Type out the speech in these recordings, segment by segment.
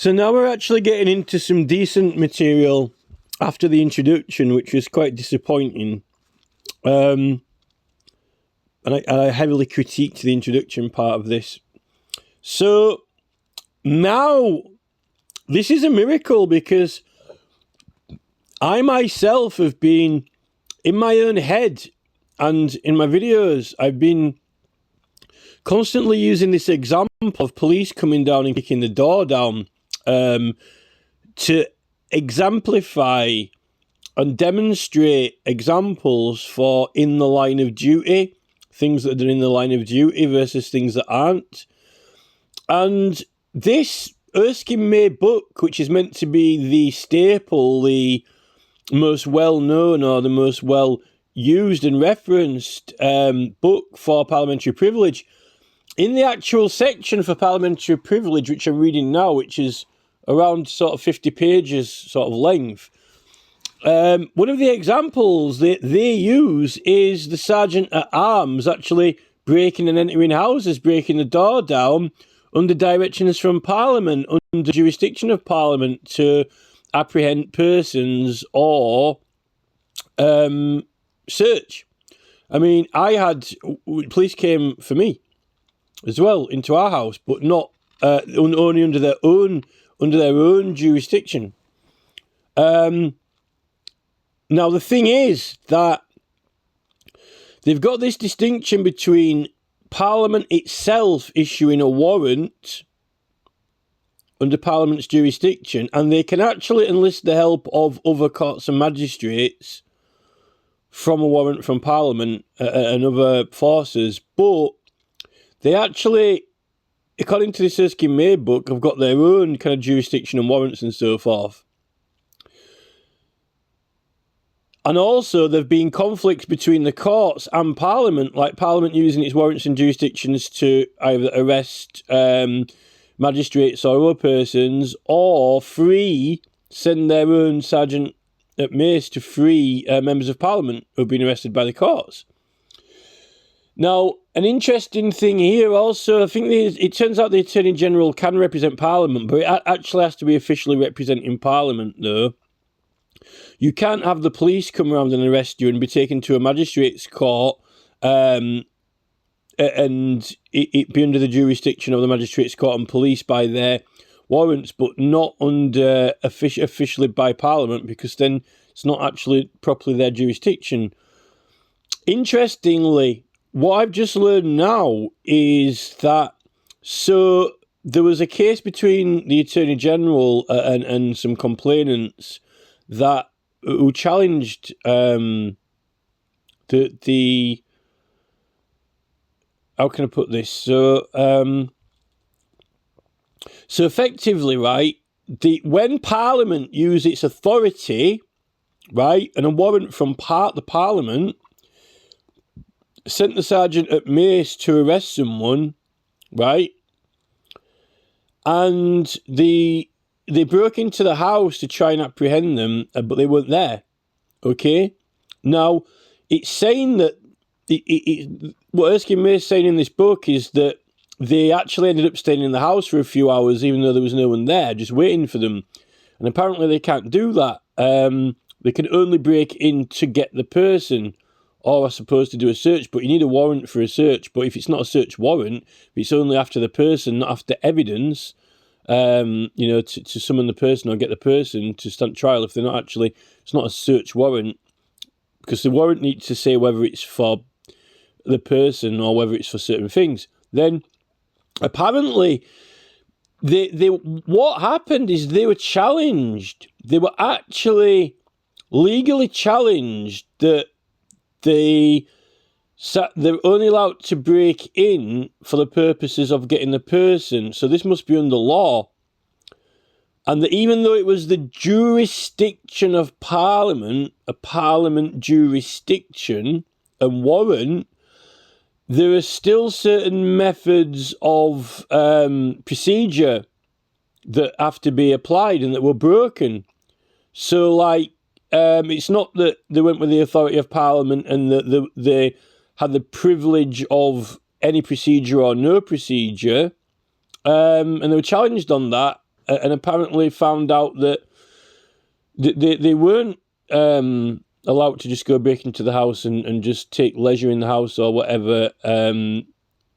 So now we're actually getting into some decent material after the introduction, which was quite disappointing. And I heavily critiqued the introduction part of this. So now this is a miracle, because I myself have been in my own head and in my videos, I've been constantly using this example of police coming down and kicking the door down to exemplify and demonstrate examples for in the line of duty, things that are in the line of duty versus things that aren't. And this Erskine May book, which is meant to be the staple, the most well-known or the most well-used and referenced book for parliamentary privilege, in the actual section for parliamentary privilege, which I'm reading now, which is around sort of 50 pages sort of length, one of the examples that they use is the Sergeant at Arms actually breaking and entering houses, breaking the door down under directions from Parliament, under jurisdiction of Parliament, to apprehend persons or search. I mean, police came for me as well into our house, but not only under their own jurisdiction. Now the thing is that they've got this distinction between Parliament itself issuing a warrant under Parliament's jurisdiction, and they can actually enlist the help of other courts and magistrates from a warrant from Parliament and other forces, but they actually, according to this Erskine May book, have got their own kind of jurisdiction and warrants and so forth. And also, there have been conflicts between the courts and Parliament, like Parliament using its warrants and jurisdictions to either arrest magistrates or other persons, or send their own sergeant at mace to free members of Parliament who have been arrested by the courts. Now, an interesting thing here also, I think it turns out the Attorney General can represent Parliament, but it actually has to be officially representing Parliament, though. You can't have the police come around and arrest you and be taken to a magistrate's court and it be under the jurisdiction of the magistrate's court and police by their warrants, but not under officially by Parliament, because then it's not actually properly their jurisdiction. Interestingly, what I've just learned now is that, so there was a case between the Attorney General and some complainants who challenged the how can I put this? So effectively, right, when Parliament use its authority, right, and a warrant from the Parliament sent the sergeant at mace to arrest someone, right, and they broke into the house to try and apprehend them, but they weren't there. Okay? Now, it's saying that what Erskine May is saying in this book is that they actually ended up staying in the house for a few hours, even though there was no one there, just waiting for them. And apparently they can't do that. They can only break in to get the person, or are supposed to do a search, but you need a warrant for a search. But if it's not a search warrant, if it's only after the person, not after evidence, to summon the person or get the person to stand trial, if they're not actually, it's not a search warrant, because the warrant needs to say whether it's for the person or whether it's for certain things. Then apparently what happened is they were challenged. They were actually legally challenged that they're only allowed to break in for the purposes of getting the person. So this must be under law. And that even though it was the jurisdiction of Parliament, a Parliament jurisdiction and warrant, there are still certain methods of procedure that have to be applied and that were broken. So, like, it's not that they went with the authority of Parliament and that they had the privilege of any procedure or no procedure, and they were challenged on that. and apparently found out that they weren't allowed to just go break into the house and just take leisure in the house or whatever.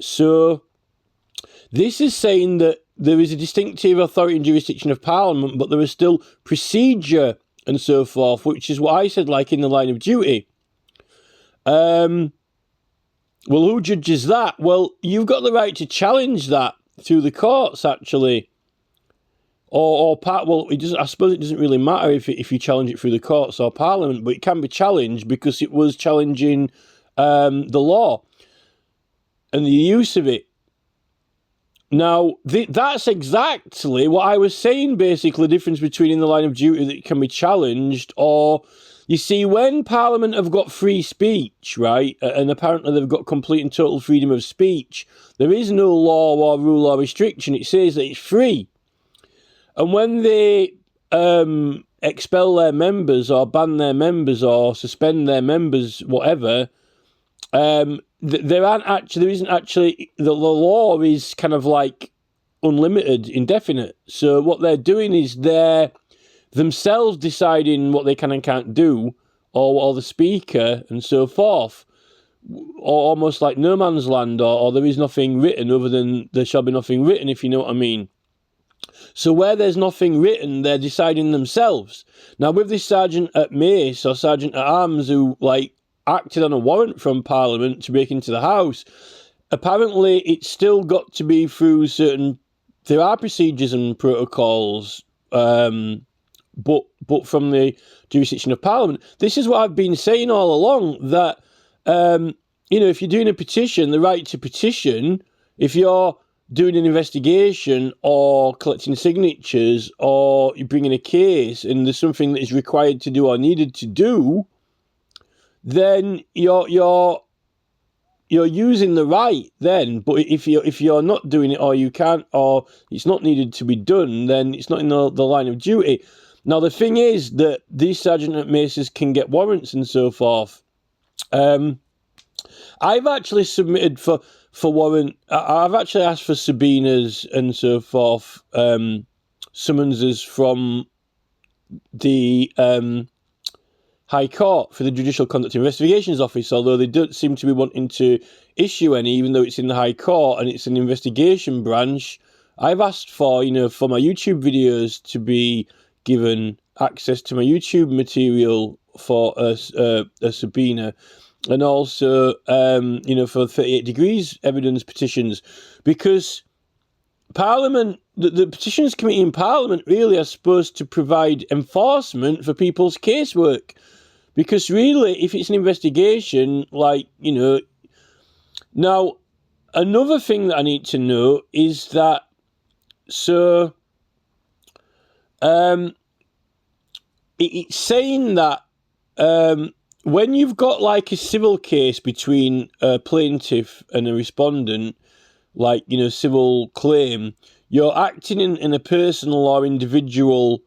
So this is saying that there is a distinctive authority and jurisdiction of Parliament, but there is still procedure and so forth, which is what I said, like in the line of duty. Well, who judges that? Well, you've got the right to challenge that through the courts, actually. Well, it doesn't. I suppose it doesn't really matter if you challenge it through the courts or Parliament, but it can be challenged because it was challenging the law and the use of it. Now, that's exactly what I was saying, basically, the difference between in the line of duty that can be challenged or... You see, when Parliament have got free speech, right, and apparently they've got complete and total freedom of speech, there is no law or rule or restriction. It says that it's free. And when they expel their members or ban their members or suspend their members, whatever, there isn't actually, the law is kind of like unlimited, indefinite. So what they're doing is they're themselves deciding what they can and can't do, or the speaker and so forth, or almost like no man's land, or there is nothing written other than there shall be nothing written, if you know what I mean. So where there's nothing written, they're deciding themselves. Now with this Sergeant at Mace or Sergeant at Arms who acted on a warrant from Parliament to break into the house, apparently it's still got to be through there are procedures and protocols, but from the jurisdiction of Parliament. This is what I've been saying all along, that, if you're doing a petition, the right to petition, if you're doing an investigation or collecting signatures or you're bringing a case and there's something that is required to do or needed to do, then you're using the right then. But if you're not doing it or you can't or it's not needed to be done, then it's not in the line of duty. Now, the thing is that these Sergeant at Maces can get warrants and so forth. I've actually submitted for warrant. I've actually asked for subpoenas and so forth, summonses from the High Court for the Judicial Conduct Investigations Office, although they don't seem to be wanting to issue any, even though it's in the High Court and it's an investigation branch. I've asked for my YouTube videos to be given access to my YouTube material for a subpoena, and also for 38 degrees evidence petitions, because Parliament, the Petitions Committee in Parliament really are supposed to provide enforcement for people's casework, because really if it's an investigation, now another thing that I need to know is that it's saying that when you've got a civil case between a plaintiff and a respondent, civil claim, you're acting in a personal or individual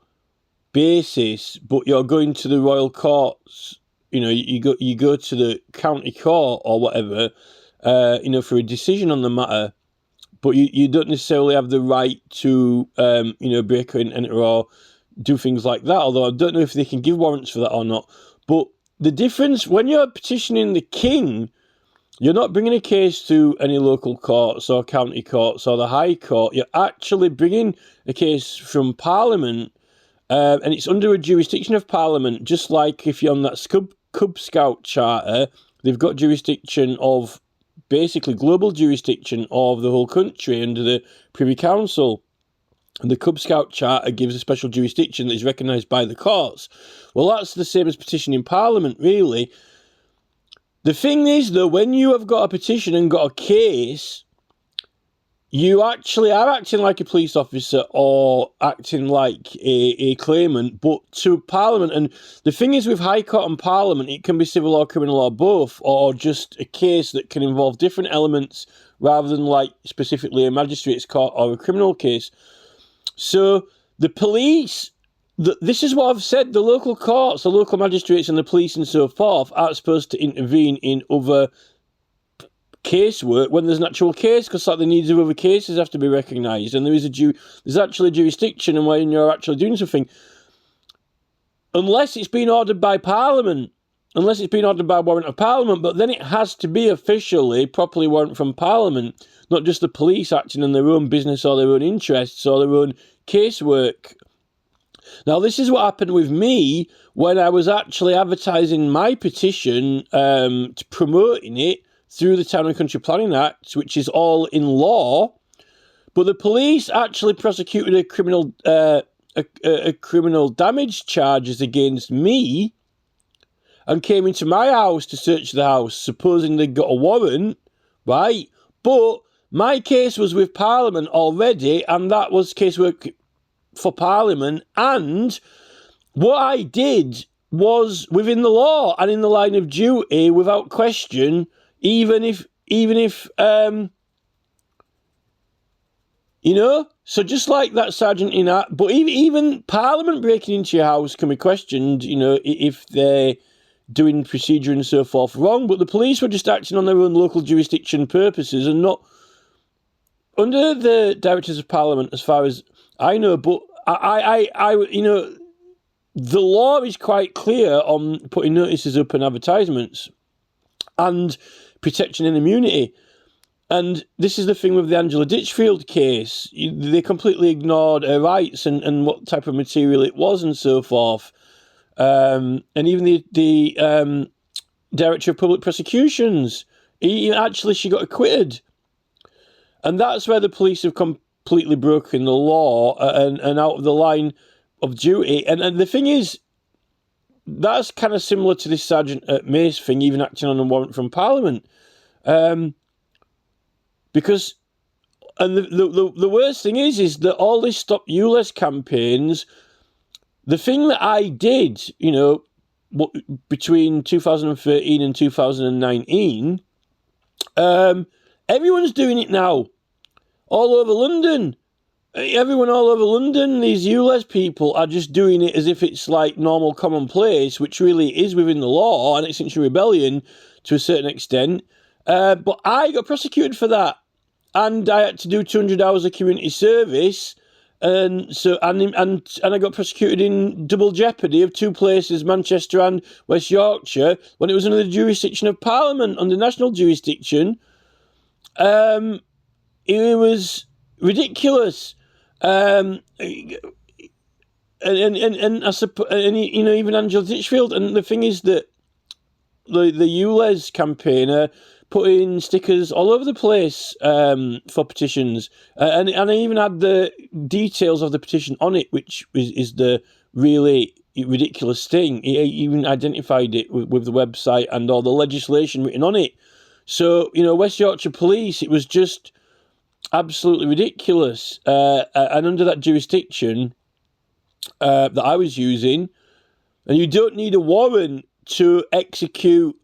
basis, but you're going to the royal courts. You go to the county court or whatever, for a decision on the matter. But you don't necessarily have the right to, break and enter or do things like that, although I don't know if they can give warrants for that or not. But the difference, when you're petitioning the King, you're not bringing a case to any local courts or county courts or the High Court. You're actually bringing a case from Parliament, and it's under a jurisdiction of Parliament, just like if you're on that Cub Scout charter, they've got jurisdiction of, basically global jurisdiction of the whole country under the Privy Council. And the Cub Scout Charter gives a special jurisdiction that is recognised by the courts. Well, that's the same as petitioning Parliament, really. The thing is, though, when you have got a petition and got a case, you actually are acting like a police officer or acting like a claimant, but to Parliament. And the thing is, with High Court and Parliament, it can be civil or criminal or both, or just a case that can involve different elements rather than specifically a magistrate's court or a criminal case. So the police, this is what I've said, the local courts, the local magistrates and the police and so forth aren't supposed to intervene in other casework when there's an actual case, because like the needs of other cases have to be recognised, and there's actually a jurisdiction, and when you're actually doing something, unless it's been ordered by Parliament, unless it's been ordered by warrant of Parliament, but then it has to be officially, properly warrant from Parliament, not just the police acting on their own business or their own interests or their own casework. Now, this is what happened with me when I was actually advertising my petition, promoting it through the Town and Country Planning Act, which is all in law. But the police actually prosecuted a criminal damage charges against me and came into my house to search the house, supposing they'd got a warrant, right? But my case was with Parliament already, and that was casework for Parliament, and what I did was within the law and in the line of duty without question, even if so just like that sergeant in that, but even Parliament breaking into your house can be questioned, if they're doing procedure and so forth wrong, but the police were just acting on their own local jurisdiction purposes and not under the Directors of Parliament, as far as I know. But the law is quite clear on putting notices up and advertisements and protection and immunity. And this is the thing with the Angela Ditchfield case. They completely ignored her rights and what type of material it was and so forth. And even the Director of Public Prosecutions, she got acquitted. And that's where the police have completely broken the law and out of the line of duty. And the thing is, that's kind of similar to this Sergeant Mace thing, even acting on a warrant from Parliament. Because, and the worst thing is that all this Stop ULEZ campaigns, the thing that I did, between 2013 and 2019, everyone's doing it now. All over London. Everyone all over London, these ULEZ people are just doing it as if it's like normal commonplace, which really is within the law and Extinction Rebellion to a certain extent. But I got prosecuted for that. And I had to do 200 hours of community service. And I got prosecuted in double jeopardy of two places, Manchester and West Yorkshire, when it was under the jurisdiction of Parliament, under national jurisdiction. It was ridiculous. And I suppose, even Angela Ditchfield. And the thing is that the ULEZ campaigner putting stickers all over the place for petitions, and I even had the details of the petition on it, which is the really ridiculous thing. He even identified it with the website and all the legislation written on it. So, West Yorkshire Police, it was just absolutely ridiculous. And under that jurisdiction that I was using, and you don't need a warrant to execute.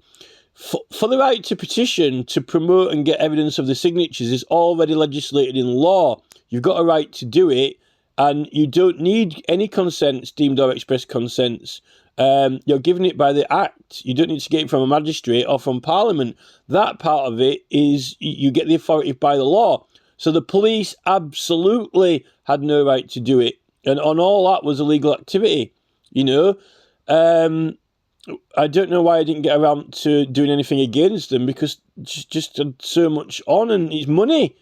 For the right to petition, to promote and get evidence of the signatures is already legislated in law. You've got a right to do it, and you don't need any consents, deemed or express consents. You're given it by the Act. You don't need to get it from a magistrate or from Parliament. That part of it is you get the authority by the law. So the police absolutely had no right to do it. And on all that was illegal activity, I don't know why I didn't get around to doing anything against them, because just had so much on, and it's money,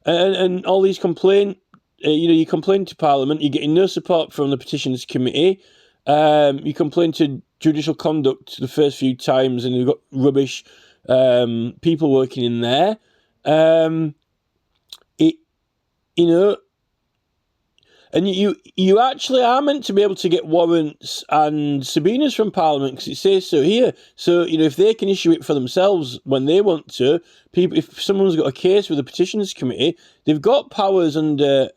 and all these complaints. You complain to Parliament, you're getting no support from the Petitions Committee. You complain to Judicial Conduct the first few times, and you've got rubbish people working in there. And you actually are meant to be able to get warrants and subpoenas from Parliament, because it says so here. So, if they can issue it for themselves when they want to, if someone's got a case with the Petitions Committee, they've got powers under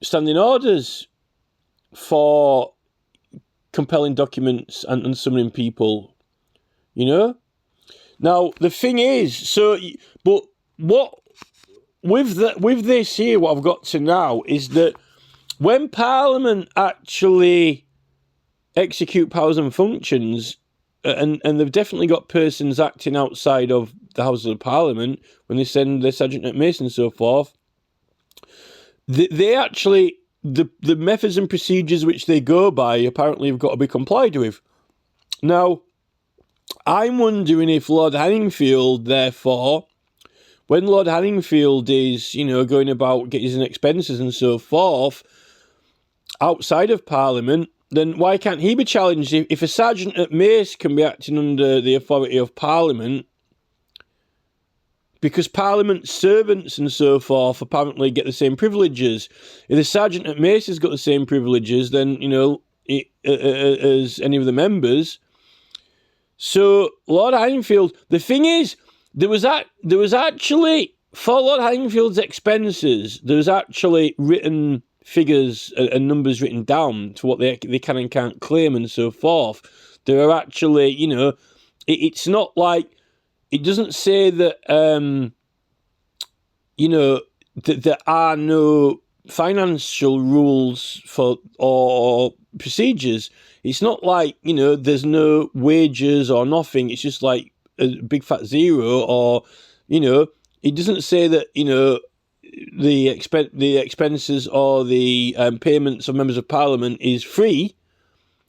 standing orders for compelling documents and summoning people, Now, the thing is, but what... With this here, what I've got to now is that when Parliament actually execute powers and functions, and they've definitely got persons acting outside of the Houses of Parliament when they send their sergeant at mace and so forth. They actually, the methods and procedures which they go by apparently have got to be complied with. Now, I'm wondering if Lord Hanningfield, therefore, when Lord Hanningfield is, going about getting his expenses and so forth outside of Parliament, then why can't he be challenged? If a sergeant at mace can be acting under the authority of Parliament, because Parliament servants and so forth apparently get the same privileges. If the sergeant at mace has got the same privileges, then, as any of the members. So Lord Hanningfield, the thing is, there was actually, for Lord Hanningfield's expenses, there was actually written figures and numbers written down to what they can and can't claim and so forth. There are actually, it's not like, it doesn't say that, that there are no financial rules or procedures. It's not like, there's no wages or nothing. It's just like a big fat zero, or, it doesn't say that, the expenses or the payments of members of Parliament is free.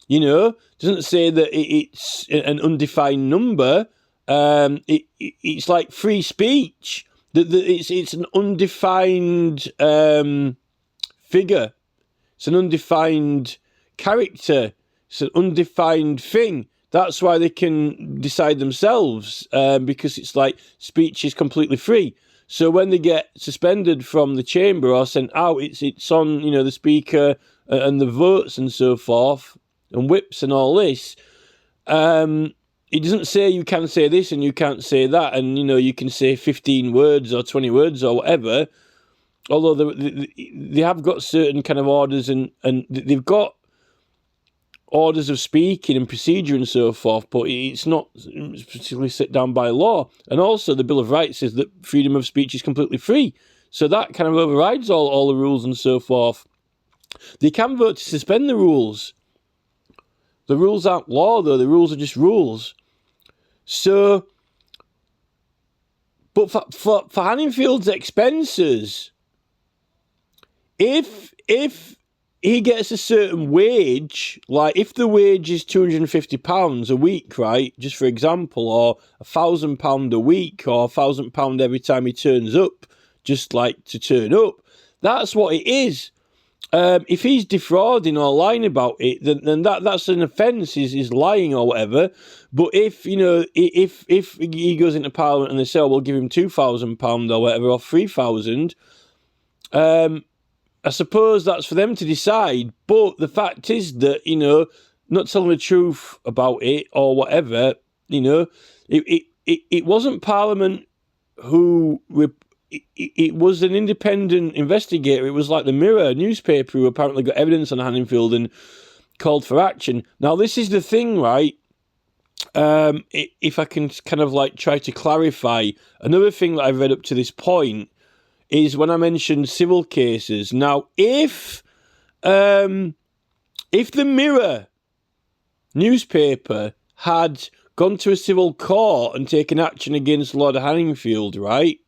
It doesn't say that it's an undefined number. It's like free speech. It's an undefined figure. It's an undefined character. It's an undefined thing. That's why they can decide themselves, because it's like speech is completely free. So when they get suspended from the chamber or sent out, it's on, the speaker and the votes and so forth, and whips and all this. It doesn't say you can say this and you can't say that, and, you can say 15 words or 20 words or whatever. Although they have got certain kind of orders, and they've got orders of speaking and procedure and so forth, but it's not particularly set down by law. And also the Bill of Rights says that freedom of speech is completely free. So that kind of overrides all the rules and so forth. They can vote to suspend the rules. The rules aren't law, though. The rules are just rules. So, but for Hanningfield's expenses, if he gets a certain wage, like if the wage is £250 a week, right, just for example, or £1,000 a week, or £1,000 every time he turns up, just like to turn up, that's what it is. If he's defrauding or lying about it, then that's an offence. Is lying or whatever. But if if he goes into Parliament and they say, we'll give him £2,000 or whatever, or £3,000, I suppose that's for them to decide. But the fact is that not telling the truth about it or whatever, it wasn't Parliament who. It was an independent investigator. It was like the Mirror newspaper who apparently got evidence on Hanningfield and called for action. Now, this is the thing, right? If I can kind of like try to clarify, another thing that I've read up to this point is when I mentioned civil cases. Now, if the Mirror newspaper had gone to a civil court and taken action against Lord Hanningfield, right,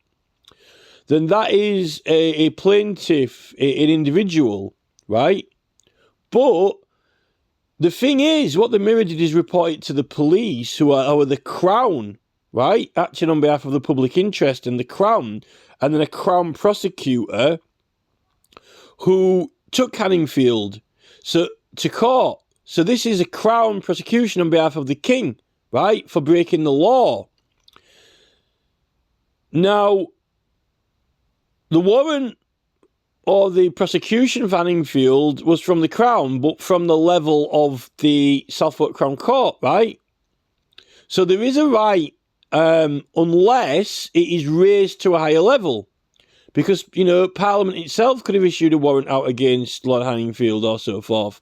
then that is a plaintiff, an individual, right? But the thing is, what the Mirror did is report it to the police, who are the Crown, right? Acting on behalf of the public interest and the Crown. And then a Crown prosecutor who took Hanningfield to court. So this is a Crown prosecution on behalf of the King, right? For breaking the law. Now, the warrant or the prosecution of Hanningfield was from the Crown, but from the level of the Southwark Crown Court, right? So there is a right, unless it is raised to a higher level. Because, Parliament itself could have issued a warrant out against Lord Hanningfield or so forth.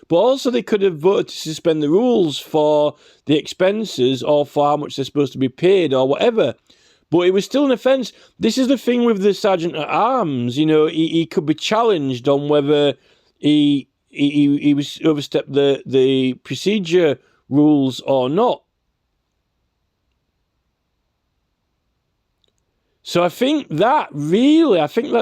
But also they could have voted to suspend the rules for the expenses or for how much they're supposed to be paid or whatever. But it was still an offence. This is the thing with the Sergeant at Arms. He could be challenged on whether he was overstepped the procedure rules or not. So I think that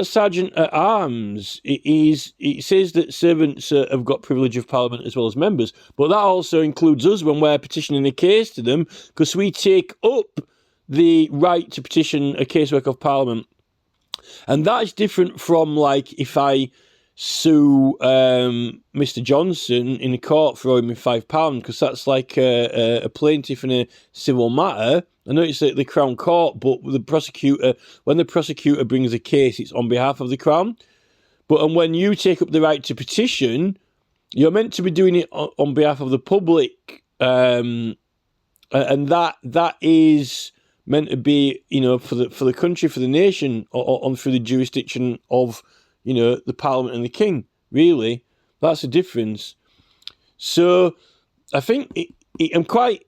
Sergeant at Arms, it says that servants have got privilege of Parliament as well as members, but that also includes us when we're petitioning a case to them, because we take up the right to petition a casework of Parliament. And that is different from, like, if I sue Mr. Johnson in a court for owing me £5, because that's like a plaintiff in a civil matter. I know it's at the Crown Court, but when the prosecutor brings a case, it's on behalf of the Crown. And when you take up the right to petition, you're meant to be doing it on behalf of the public, and that is meant to be, for the country, for the nation, or through the jurisdiction of, the Parliament and the King. Really, that's the difference. So I think I'm quite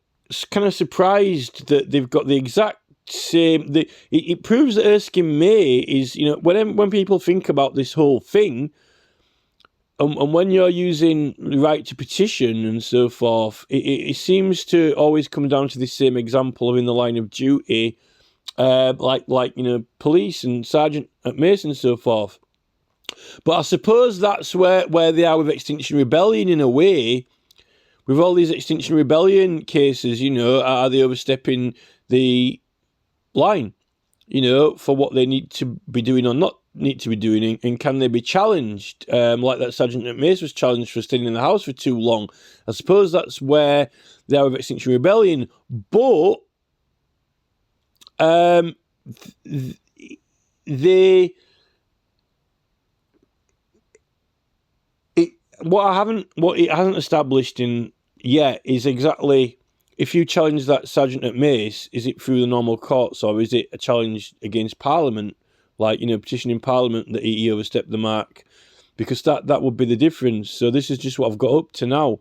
kind of surprised that they've got the exact same. It proves that Erskine May is, when people think about this whole thing, and when you're using the right to petition and so forth, it seems to always come down to the same example of in the line of duty, like police and Sergeant at Mace and so forth. But I suppose that's where they are with Extinction Rebellion in a way. With all these Extinction Rebellion cases, are they overstepping the line, for what they need to be doing or not need to be doing, and can they be challenged? Like that Sergeant at Mace was challenged for staying in the house for too long. I suppose that's where they are with Extinction Rebellion. But what it hasn't established in yet is exactly, if you challenge that Sergeant at Mace, is it through the normal courts, or is it a challenge against Parliament, like, petitioning Parliament that he overstepped the mark? Because that would be the difference. So this is just what I've got up to now.